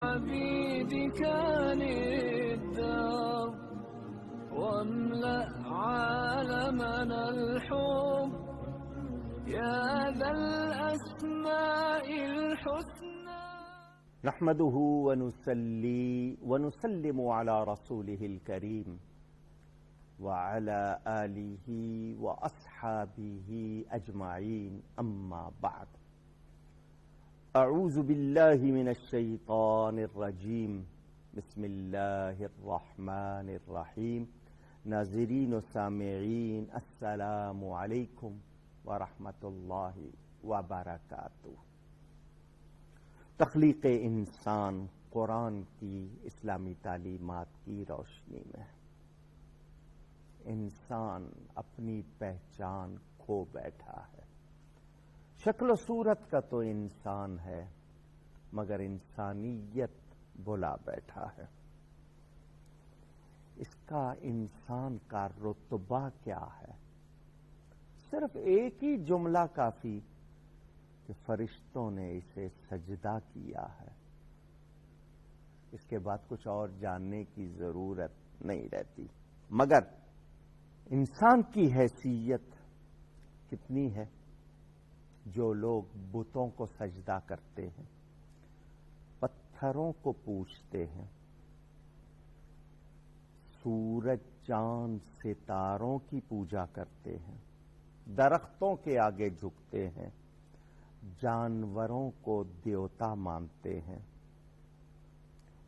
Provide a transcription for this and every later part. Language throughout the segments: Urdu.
عبيدك للدار واملأ عالمنا الحب يا ذا الأسماء الحسنى. نحمده ونصلي ونسلم على رسوله الكريم وعلى آله وأصحابه أجمعين أما بعد. أعوذ بالله من الشيطان الرجيم. بسم الله الرحمن الرحيم. ناظرین و سامعین السلام علیکم ورحمۃ اللہ وبرکاتہ. تخلیق انسان قرآن کی اسلامی تعلیمات کی روشنی میں انسان اپنی پہچان کھو بیٹھا ہے. شکل و صورت کا تو انسان ہے مگر انسانیت بھلا بیٹھا ہے. اس کا انسان کا رتبہ کیا ہے؟ صرف ایک ہی جملہ کافی کہ فرشتوں نے اسے سجدہ کیا ہے. اس کے بعد کچھ اور جاننے کی ضرورت نہیں رہتی. مگر انسان کی حیثیت کتنی ہے؟ جو لوگ بتوں کو سجدہ کرتے ہیں، پتھروں کو پوجتے ہیں، سورج چاند ستاروں کی پوجا کرتے ہیں، درختوں کے آگے جھکتے ہیں، جانوروں کو دیوتا مانتے ہیں،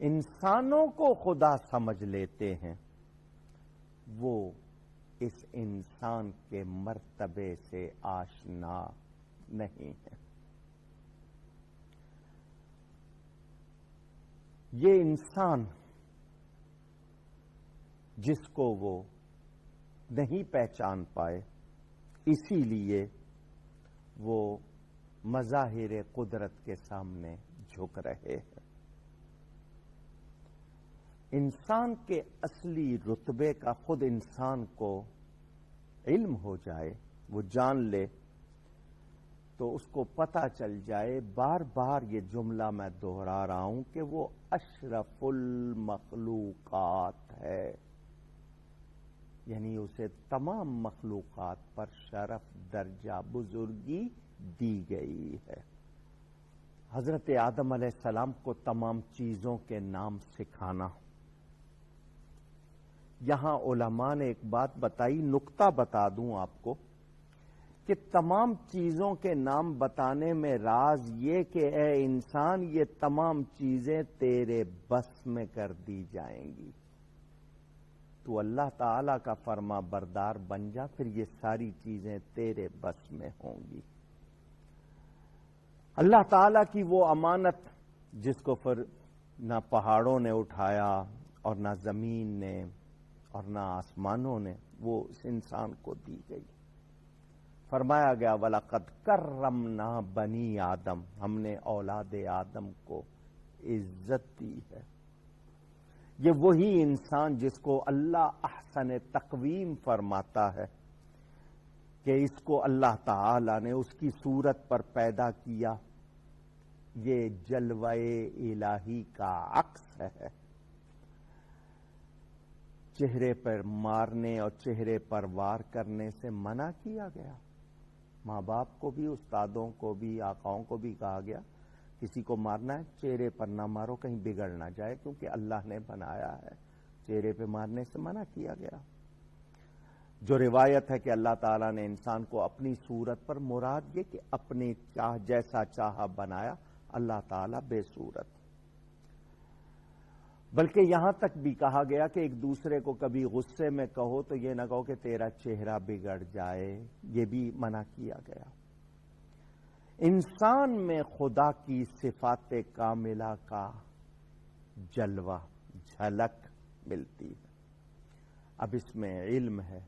انسانوں کو خدا سمجھ لیتے ہیں، وہ اس انسان کے مرتبے سے آشنا نہیں ہے. یہ انسان جس کو وہ نہیں پہچان پائے، اسی لیے وہ مظاہر قدرت کے سامنے جھک رہے ہیں. انسان کے اصلی رتبے کا خود انسان کو علم ہو جائے، وہ جان لے تو اس کو پتہ چل جائے. بار بار یہ جملہ میں دہرا رہا ہوں کہ وہ اشرف المخلوقات ہے، یعنی اسے تمام مخلوقات پر شرف، درجہ، بزرگی دی گئی ہے. حضرت آدم علیہ السلام کو تمام چیزوں کے نام سکھانا. یہاں علماء نے ایک بات بتائی، نکتہ بتا دوں آپ کو کہ تمام چیزوں کے نام بتانے میں راز یہ کہ اے انسان، یہ تمام چیزیں تیرے بس میں کر دی جائیں گی. تو اللہ تعالی کا فرما بردار بن جا، پھر یہ ساری چیزیں تیرے بس میں ہوں گی. اللہ تعالی کی وہ امانت جس کو پھر نہ پہاڑوں نے اٹھایا اور نہ زمین نے اور نہ آسمانوں نے، وہ اس انسان کو دی گئی. فرمایا گیا وَلَقَدْ كَرَّمْنَا بَنِي آدم، ہم نے اولاد آدم کو عزت دی ہے. یہ وہی انسان جس کو اللہ احسن تقویم فرماتا ہے کہ اس کو اللہ تعالی نے اس کی صورت پر پیدا کیا. یہ جلوہ الہی کا عکس ہے. چہرے پر مارنے اور چہرے پر وار کرنے سے منع کیا گیا. ماں باپ کو بھی، استادوں کو بھی، آقاؤں کو بھی کہا گیا کسی کو مارنا ہے چہرے پر نہ مارو، کہیں بگڑ نہ جائے، کیونکہ اللہ نے بنایا ہے. چہرے پہ مارنے سے منع کیا گیا. جو روایت ہے کہ اللہ تعالیٰ نے انسان کو اپنی صورت پر، مراد یہ کہ اپنی چاہ جیسا چاہا بنایا، اللہ تعالیٰ بے صورت. بلکہ یہاں تک بھی کہا گیا کہ ایک دوسرے کو کبھی غصے میں کہو تو یہ نہ کہو کہ تیرا چہرہ بگڑ جائے، یہ بھی منع کیا گیا. انسان میں خدا کی صفات کاملہ کا جلوہ، جھلک ملتی ہے. اب اس میں علم ہے،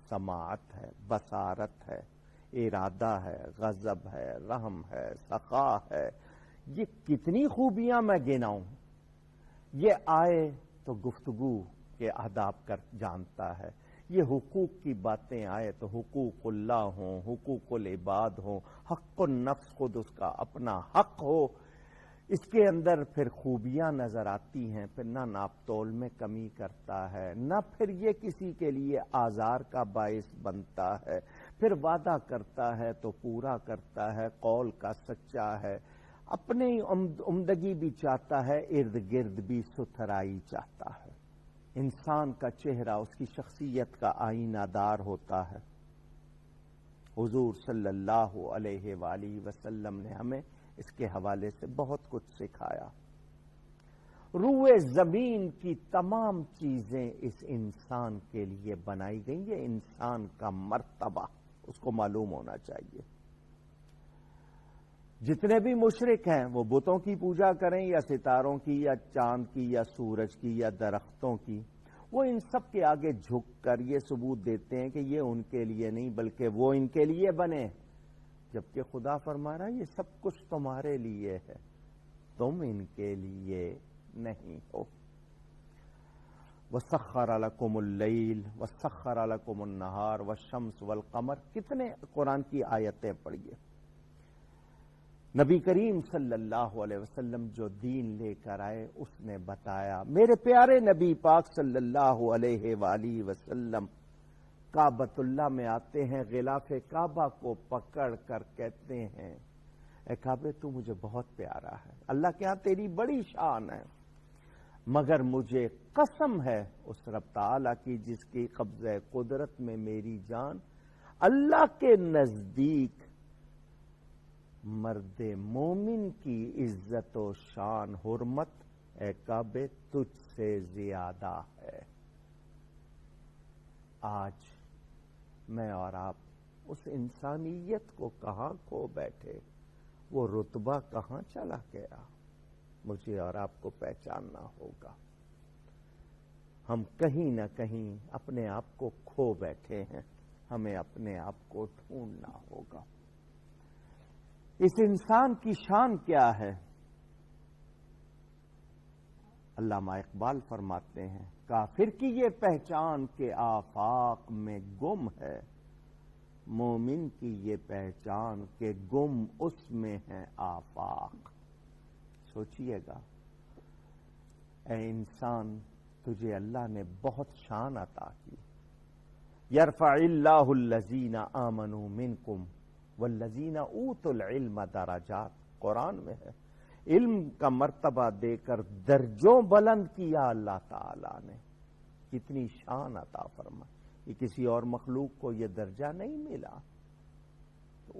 سماعت ہے، بصارت ہے، ارادہ ہے، غضب ہے، رحم ہے، سخا ہے. یہ کتنی خوبیاں میں گناؤں. یہ آئے تو گفتگو کے آداب کر جانتا ہے. یہ حقوق کی باتیں آئے تو حقوق اللہ ہوں، حقوق العباد ہوں، حق النفس خود اس کا اپنا حق ہو. اس کے اندر پھر خوبیاں نظر آتی ہیں، پھر نہ ناپ تول میں کمی کرتا ہے، نہ پھر یہ کسی کے لیے آزار کا باعث بنتا ہے، پھر وعدہ کرتا ہے تو پورا کرتا ہے، قول کا سچا ہے، اپنی عمدگی بھی چاہتا ہے، ارد گرد بھی ستھرائی چاہتا ہے۔ انسان کا چہرہ اس کی شخصیت کا آئینہ دار ہوتا ہے۔ حضور صلی اللہ علیہ وآلہ وسلم نے ہمیں اس کے حوالے سے بہت کچھ سکھایا۔ روئے زمین کی تمام چیزیں اس انسان کے لیے بنائی گئی، یہ انسان کا مرتبہ اس کو معلوم ہونا چاہیے۔ جتنے بھی مشرک ہیں وہ بتوں کی پوجا کریں یا ستاروں کی یا چاند کی یا سورج کی یا درختوں کی، وہ ان سب کے آگے جھک کر یہ ثبوت دیتے ہیں کہ یہ ان کے لیے نہیں بلکہ وہ ان کے لیے بنے، جبکہ خدا فرما رہا ہے یہ سب کچھ تمہارے لیے ہے، تم ان کے لیے نہیں ہو۔ وَسَخَّرَ لَكُمُ اللَّيْلَ وَسَخَّرَ لَكُمُ النَّهَارَ وَالشَّمْسَ وَالْقَمَرَ، کتنے قرآن کی آیتیں پڑھیے۔ نبی کریم صلی اللہ علیہ وسلم جو دین لے کر آئے اس نے بتایا۔ میرے پیارے نبی پاک صلی اللہ علیہ وآلہ وسلم کعبۃ اللہ میں آتے ہیں، غلاف کعبہ کو پکڑ کر کہتے ہیں اے کعبے تو مجھے بہت پیارا ہے، اللہ کے ہاں تیری بڑی شان ہے، مگر مجھے قسم ہے اس رب تعالیٰ کی جس کی قبضہ قدرت میں میری جان، اللہ کے نزدیک مرد مومن کی عزت و شان حرمت اے کعبے تجھ سے زیادہ ہے۔ آج میں اور آپ اس انسانیت کو کہاں کھو بیٹھے، وہ رتبہ کہاں چلا گیا، مجھے اور آپ کو پہچاننا ہوگا۔ ہم کہیں نہ کہیں اپنے آپ کو کھو بیٹھے ہیں، ہمیں اپنے آپ کو ڈھونڈنا ہوگا۔ اس انسان کی شان کیا ہے؟ علامہ اقبال فرماتے ہیں کافر کی یہ پہچان کہ آفاق میں گم ہے، مومن کی یہ پہچان کہ گم اس میں ہے آفاق۔ سوچئے گا، اے انسان تجھے اللہ نے بہت شان عطا کی۔ یرفع اللہ الذین آمنوا منکم والذین اوتوا العلم درجات، قرآن میں ہے۔ علم کا مرتبہ دے کر درجوں بلند کیا اللہ تعالیٰ نے، کتنی شان عطا فرمائی، یہ کسی اور مخلوق کو یہ درجہ نہیں ملا۔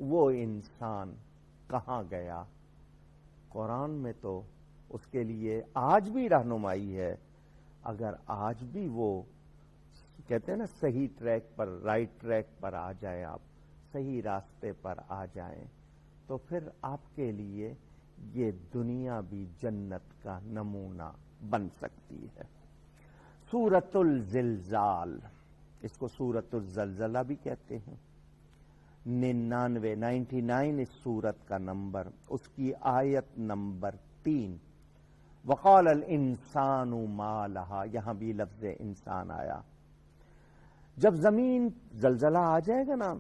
وہ انسان کہاں گیا؟ قرآن میں تو اس کے لیے آج بھی رہنمائی ہے۔ اگر آج بھی وہ کہتے ہیں نا صحیح ٹریک پر، رائٹ ٹریک پر آ جائیں، آپ صحیح راستے پر آ جائیں، تو پھر آپ کے لیے یہ دنیا بھی جنت کا نمونہ بن سکتی ہے۔ سورۃ الزلزال، اس کو سورۃ الزلزلہ بھی کہتے ہیں۔ 99 اس سورت کا نمبر، اس کی آیت نمبر 3، وقال الانسان ما لہا، یہاں بھی لفظ انسان آیا۔ جب زمین زلزلہ آ جائے گا نا،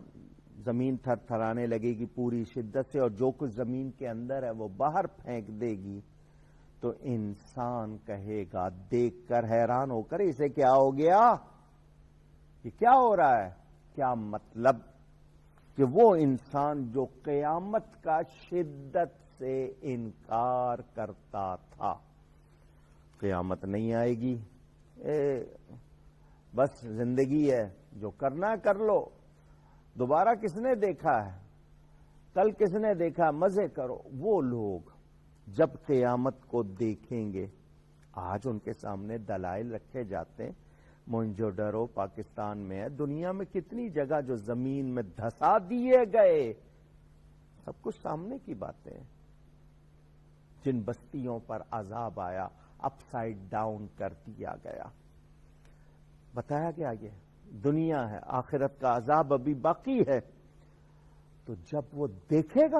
زمین تھر تھرانے لگے گی پوری شدت سے، اور جو کچھ زمین کے اندر ہے وہ باہر پھینک دے گی، تو انسان کہے گا دیکھ کر حیران ہو کر اسے کیا ہو گیا، یہ کیا ہو رہا ہے؟ کیا مطلب کہ وہ انسان جو قیامت کا شدت سے انکار کرتا تھا، قیامت نہیں آئے گی، بس زندگی ہے، جو کرنا کر لو، دوبارہ کس نے دیکھا ہے، کل کس نے دیکھا، مزے کرو، وہ لوگ جب قیامت کو دیکھیں گے، آج ان کے سامنے دلائل رکھے جاتے ہیں۔ موئنجو ڈرو پاکستان میں ہے، دنیا میں کتنی جگہ جو زمین میں دھسا دیے گئے، سب کچھ سامنے کی باتیں ہیں۔ جن بستیوں پر عذاب آیا، اپ سائڈ ڈاؤن کر دیا گیا، بتایا گیا یہ دنیا ہے، آخرت کا عذاب ابھی باقی ہے۔ تو جب وہ دیکھے گا،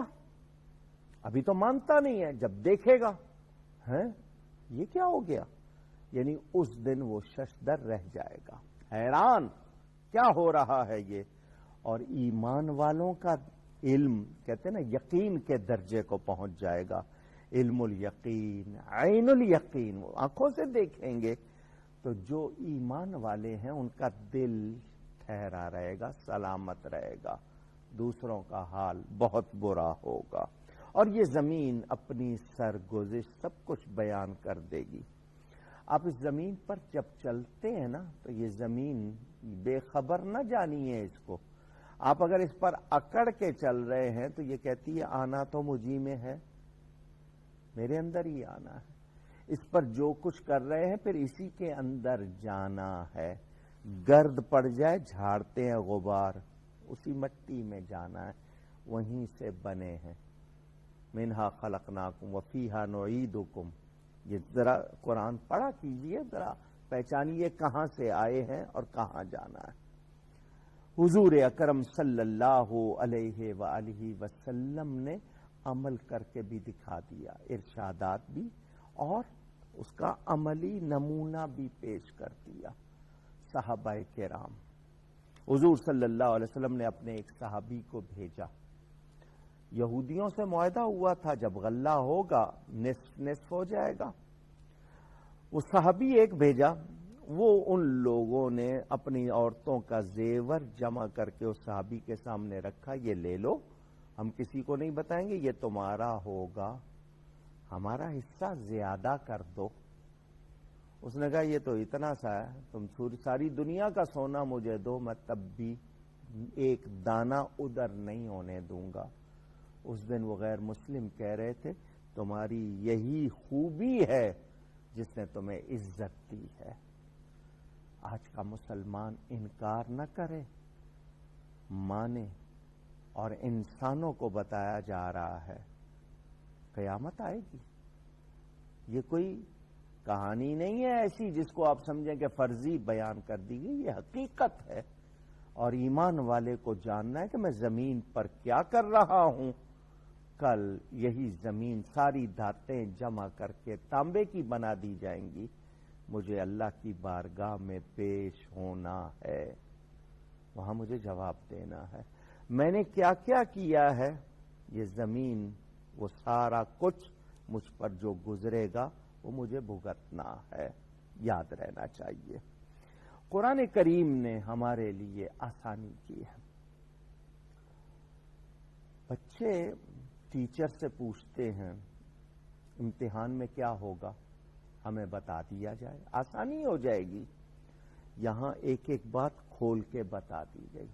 ابھی تو مانتا نہیں ہے، جب دیکھے گا ہیں یہ کیا ہو گیا، یعنی اس دن وہ ششدر رہ جائے گا، حیران کیا ہو رہا ہے یہ۔ اور ایمان والوں کا علم کہتے ہیں نا یقین کے درجے کو پہنچ جائے گا۔ علم الیقین، عین الیقین، وہ آنکھوں سے دیکھیں گے تو جو ایمان والے ہیں ان کا دل ٹھہرا رہے گا، سلامت رہے گا، دوسروں کا حال بہت برا ہوگا، اور یہ زمین اپنی سرگزشت سب کچھ بیان کر دے گی۔ آپ اس زمین پر جب چلتے ہیں نا تو یہ زمین بے خبر نہ جانیے اس کو۔ آپ اگر اس پر اکڑ کے چل رہے ہیں تو یہ کہتی ہے آنا تو مجھی میں ہے، میرے اندر ہی آنا ہے۔ اس پر جو کچھ کر رہے ہیں پھر اسی کے اندر جانا ہے۔ گرد پڑ جائے جھاڑتے ہیں غبار، اسی مٹی میں جانا ہے، وہیں سے بنے ہیں۔ منہا خلقناکم وفیہا نعیدکم، یہ ذرا قرآن پڑھا کیجئے، ذرا پہچانیے کہاں سے آئے ہیں اور کہاں جانا ہے۔ حضور اکرم صلی اللہ علیہ وآلہ وسلم نے عمل کر کے بھی دکھا دیا، ارشادات بھی اور اس کا عملی نمونہ بھی پیش کر دیا۔ صحابہ کرام، حضور صلی اللہ علیہ وسلم نے اپنے ایک صحابی کو بھیجا، یہودیوں سے معاہدہ ہوا تھا جب غلہ ہوگا نصف نصف ہو جائے گا۔ وہ صحابی ایک بھیجا، وہ ان لوگوں نے اپنی عورتوں کا زیور جمع کر کے اس صحابی کے سامنے رکھا، یہ لے لو، ہم کسی کو نہیں بتائیں گے، یہ تمہارا ہوگا، ہمارا حصہ زیادہ کر دو۔ اس نے کہا یہ تو اتنا سا ہے، تم ساری دنیا کا سونا مجھے دو، میں تب بھی ایک دانہ ادھر نہیں ہونے دوں گا۔ اس دن وہ غیر مسلم کہہ رہے تھے تمہاری یہی خوبی ہے جس نے تمہیں عزت دی ہے۔ آج کا مسلمان انکار نہ کرے، مانے، اور انسانوں کو بتایا جا رہا ہے قیامت آئے گی۔ یہ کوئی کہانی نہیں ہے ایسی جس کو آپ سمجھیں کہ فرضی بیان کر دی گئی، یہ حقیقت ہے، اور ایمان والے کو جاننا ہے کہ میں زمین پر کیا کر رہا ہوں۔ کل یہی زمین ساری دھاتیں جمع کر کے تانبے کی بنا دی جائیں گی، مجھے اللہ کی بارگاہ میں پیش ہونا ہے، وہاں مجھے جواب دینا ہے میں نے کیا کیا کیا ہے۔ یہ زمین وہ سارا کچھ مجھ پر جو گزرے گا وہ مجھے بھگتنا ہے، یاد رہنا چاہیے۔ قرآن کریم نے ہمارے لیے آسانی کی ہے۔ بچے ٹیچر سے پوچھتے ہیں امتحان میں کیا ہوگا، ہمیں بتا دیا جائے، آسانی ہو جائے گی۔ یہاں ایک ایک بات کھول کے بتا دی گئی،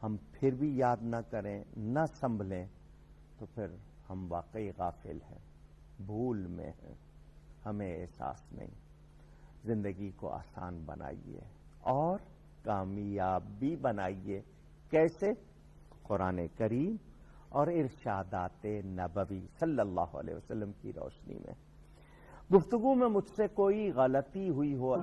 ہم پھر بھی یاد نہ کریں، نہ سنبھلیں تو پھر ہم واقعی غافل ہیں، بھول میں ہیں، ہمیں احساس نہیں۔ زندگی کو آسان بنائیے اور کامیاب بھی بنائیے۔ کیسے؟ قرآن کریم اور ارشادات نبوی صلی اللہ علیہ وسلم کی روشنی میں۔ گفتگو میں مجھ سے کوئی غلطی ہوئی ہو